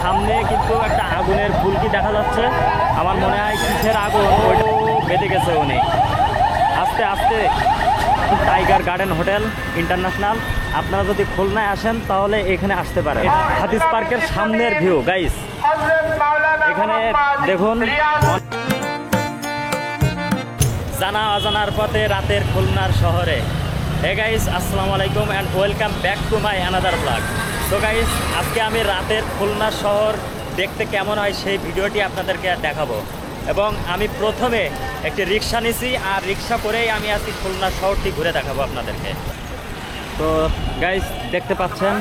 সামনে কিন্তু একটা আগুনের ফুলকি দেখা যাচ্ছে। আমার মনে হয় কিসের আগুন ওইটা বেঁধে গেছে উনি। আস্তে আস্তে টাইগার গার্ডেন হোটেল ইন্টারন্যাশনাল, আপনারা যদি খুলনায় আসেন তাহলে এখানে আসতে পারেন। হাদিস পার্কের সামনের ভিউ গাইস, এখানে দেখুন। জানা অজানার পথে রাতের খুলনার শহরে। হে গাইস, আসসালামু আলাইকুম and welcome back to my another blog. তো গাইস, আজকে আমি রাতের খুলনা শহর দেখতে কেমন হয় সেই ভিডিওটি আপনাদেরকে দেখাবো। এবং আমি প্রথমে একটি রিক্সা নিছি, আর রিক্সা করেই আমি আজকে খুলনা শহরটি ঘুরে দেখাবো আপনাদেরকে। তো গাইস, দেখতে পাচ্ছেন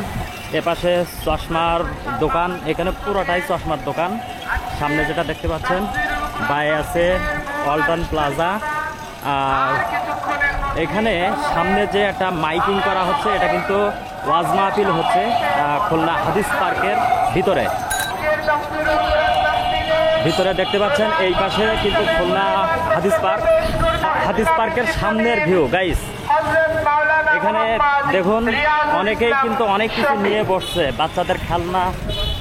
এপাশে চশমার দোকান, এখানে পুরোটাই চশমার দোকান। সামনে যেটা দেখতে পাচ্ছেন বায়ে আছে ওয়ালটন প্লাজা। আর এখানে সামনে যে একটা মাইকিং করা হচ্ছে, এটা কিন্তু ওয়াজ মাহফিল হচ্ছে খুলনা হাদিস পার্কের ভিতরে। দেখতে পাচ্ছেন এই পাশে কিন্তু খুলনা হাদিস পার্কের সামনের ভিউ গাইস। এখানে দেখুন অনেকেই কিন্তু অনেক কিছু নিয়ে বসছে, বাচ্চাদের খেলনা।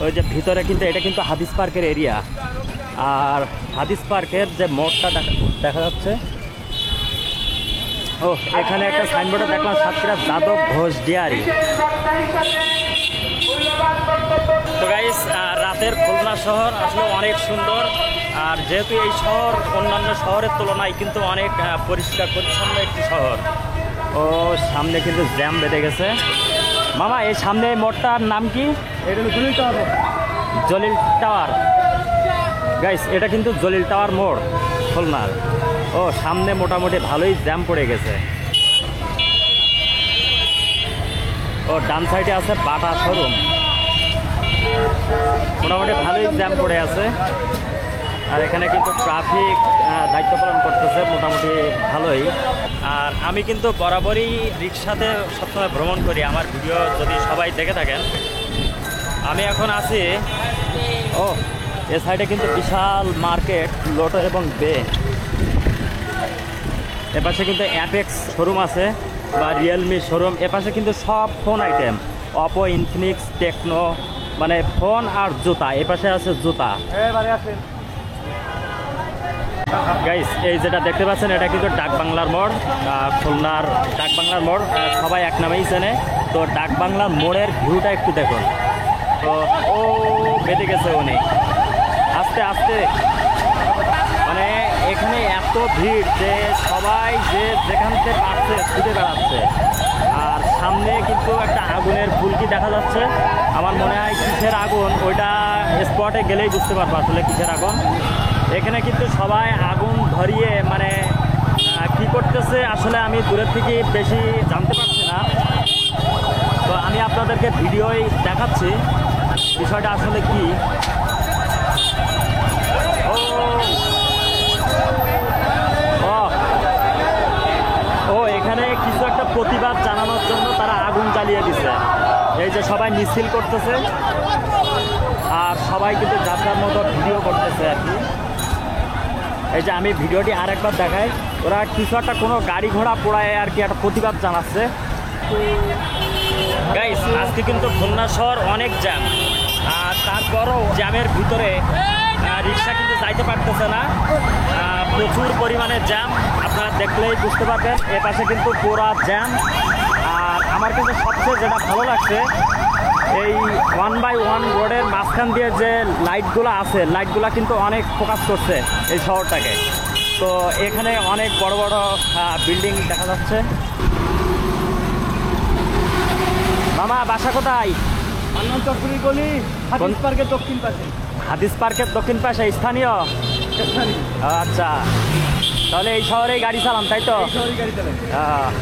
ওই যে ভিতরে কিন্তু এটা কিন্তু হাদিস পার্কের এরিয়া। আর হাদিস পার্কের যে মোড়টা দেখা যাচ্ছে, ও এখানে একটা সাইনবোর্ডে দেখলাম সাতক্ষীরা যাদব ঘোষ ডিয়ারি। তো গাইস, রাতের খুলনা শহর আসলে অনেক সুন্দর। আর যেহেতু এই শহর অন্যান্য শহরের তুলনায় কিন্তু অনেক পরিষ্কার পরিচ্ছন্ন একটি শহর। ও সামনে কিন্তু জ্যাম বেঁধে গেছে। মামা, এই সামনে এই মোড়টার নাম কি? এটা Jalil tower. Jalil tower guys, এটা কিন্তু জলিল টাওয়ার মোড় খুলনার। ও সামনে মোটামুটি ভালোই জ্যাম পড়ে গেছে। ও ডান সাইডে আছে বাটা শোরুম, মোটামুটি ভালোই জ্যাম পড়ে আছে। আর এখানে কিন্তু ট্রাফিক দায়িত্ব পালন করতেছে মোটামুটি ভালোই। আর আমি কিন্তু বরাবরই রিক্সাতে সবসময় ভ্রমণ করি, আমার ভিডিও যদি সবাই দেখে থাকেন। আমি এখন আছি, ও এ সাইডে কিন্তু বিশাল মার্কেট লোটো এবং বে। এপাশে কিন্তু অ্যাপেক্স শোরুম আছে বা রিয়েলমি শোরুম। এপাশে কিন্তু সব phone item, Oppo, Infinix, Tecno, মানে ফোন আর জুতা। এপাশে আছে জুতা গাইস। এই যেটা দেখতে পাচ্ছেন এটা কিন্তু ডাক বাংলার মোড়, খুলনার ডাক বাংলার মোড়, সবাই এক নামেই চেনে। তো ডাক বাংলার মোড়ের ভিউটা একটু দেখুন। তো ও বেঁধে গেছে উনি আস্তে আস্তে। মানে এখানে এত ভিড় যে সবাই যে যেখান থেকে পাচ্ছে ছুটে বেড়াচ্ছে। আর সামনে কিন্তু একটা আগুনের ফুলকি দেখা যাচ্ছে। আমার মনে হয় কিসের আগুন ওইটা স্পটে গেলেই বুঝতে পারবো আসলে কিসের আগুন। এখানে কিন্তু সবাই আগুন ধরিয়ে মানে কি করতেছে আসলে আমি দূরের থেকে বেশি জানতে পারছি না। তো আমি আপনাদেরকে ভিডিওই দেখাচ্ছি বিষয়টা আসলে কি। ও এখানে কিছু একটা প্রতিবাদ জানানোর জন্য তারা আগুন জ্বালিয়ে দিছে। এই যে সবাই মিছিল করতেছে আর সবাই কিন্তু যাত্রার মতো ভিডিও করতেছে আর কি। এই যে আমি ভিডিওটি আরেকবার দেখাই, ওরা কিছু একটা কোনো গাড়ি ঘোড়া পোড়ায় আর কি একটা প্রতিবাদ জানাচ্ছে। গাইস, আজকে কিন্তু খুলনা শহর অনেক জ্যাম। আর তারপরও জ্যামের ভিতরে রিক্সা কিন্তু যাইতে পারতেছে না, প্রচুর পরিমাণে জ্যাম। আপনারা দেখলেই বুঝতে পারবেন এপাশে কিন্তু পুরো জ্যাম। আর আমার কিন্তু সবচেয়ে যেটা ভালো লাগছে, এই 1/1 রোডের মাঝখান দিয়ে যে লাইটগুলো আছে, লাইটগুলো কিন্তু অনেক ফোকাস করছে এই শহরটাকে। তো এখানে অনেক বড় বড় বিল্ডিং দেখা যাচ্ছে। মামা, বাসা কোথায়? চকপুরি গলি, হাদিস পার্কের দক্ষিণ পাশে। হাদিস পার্কের দক্ষিণ পাশে স্থানীয়। আচ্ছা, তাহলে এই শহরেই গাড়ি চালান তাই তো?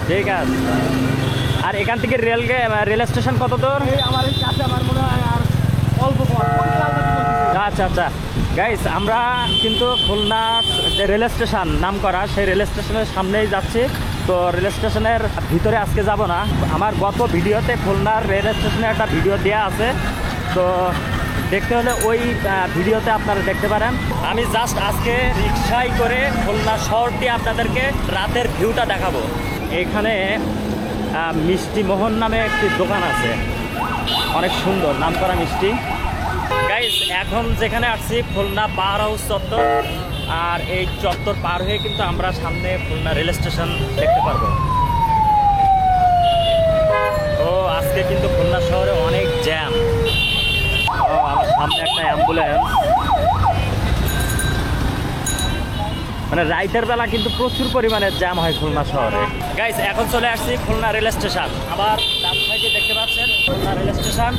ঠিক আছে। আর এখান থেকে রেল স্টেশন কত দূর? আমার কাছে আমার মনে হয় আর অল্প। আচ্ছা আচ্ছা গাইস, আমরা কিন্তু খুলনা যে রেল স্টেশন নাম করা, সেই রেল স্টেশনের সামনেই যাচ্ছি। তো রেল স্টেশনের ভিতরে আজকে যাব না। আমার গত ভিডিওতে খুলনার রেল স্টেশনে একটা ভিডিও দেওয়া আছে, তো দেখতে হলে ওই ভিডিওতে আপনারা দেখতে পারেন। আমি জাস্ট আজকে রিক্সায় করে খুলনা শহরটি আপনাদেরকে রাতের ভিউটা দেখাবো। এখানে মিষ্টি মোহন নামে একটি দোকান আছে, অনেক সুন্দর নাম করা মিষ্টি। গাইস, এখন যেখানে আসছি খুলনা পাওয়ার হাউস চত্বর, আর এই চত্বর পার হয়ে কিন্তু আমরা সামনে খুলনা রেল স্টেশন দেখতে পারবো। তো আজকে কিন্তু খুলনা শহরে অনেক জ্যাম। আমার সামনে একটা অ্যাম্বুলেন্স, মানে রাইতের বেলা কিন্তু প্রচুর পরিমাণে জ্যাম হয় খুলনা শহরে। গাইস এখন চলে আসছি খুলনা রেল স্টেশন। আবার ডান সাইডে দেখতে পাচ্ছেন খুলনা রেল স্টেশন।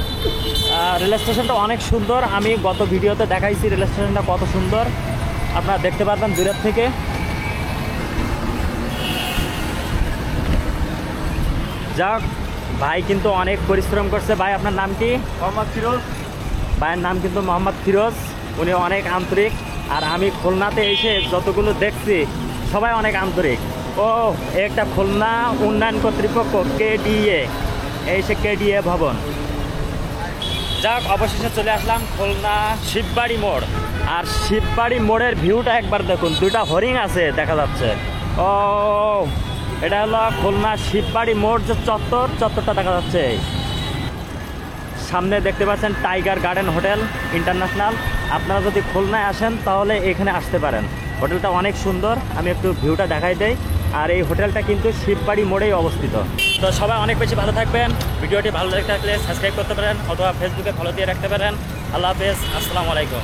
রেল স্টেশনটা অনেক সুন্দর, আমি গত ভিডিওতে দেখাইছি রেল স্টেশনটা কত সুন্দর, আপনারা দেখতে পারবেন দূরের থেকে। যাক, ভাই কিন্তু অনেক পরিশ্রম করছে। ভাই আপনার নাম কি? মোহাম্মদ ফিরোজ। ভাইয়ের নাম কিন্তু মোহাম্মদ ফিরোজ, উনি অনেক আন্তরিক। আর আমি খুলনাতে এসে যতগুলো দেখছি সবাই অনেক আন্তরিক। ও একটা খুলনা উন্নয়ন কর্তৃপক্ষ KDA, এই সে KDA ভবন। যাক, অবশেষে চলে আসলাম খুলনা শিববাড়ি মোড়। আর শিববাড়ি মোড়ের ভিউটা একবার দেখুন, দুইটা হরিণ আছে দেখা যাচ্ছে। ও এটা হলো খুলনা শিববাড়ি মোড়, যে চত্বরটা দেখা যাচ্ছে। সামনে দেখতে পাচ্ছেন টাইগার গার্ডেন হোটেল ইন্টারন্যাশনাল। আপনারা যদি খুলনায় আসেন তাহলে এখানে আসতে পারেন। হোটেলটা অনেক সুন্দর, আমি একটু ভিউটা দেখাই দেই। আর এই হোটেলটা কিন্তু শিববাড়ি মোড়েই অবস্থিত। তো সবাই অনেক বেশি ভালো থাকবেন। ভিডিওটি ভালো লেগে থাকলে সাবস্ক্রাইব করতে পারেন, অথবা ফেসবুকে ফলো দিয়ে রাখতে পারেন। আল্লাহ হাফেজ, আসসালামু আলাইকুম।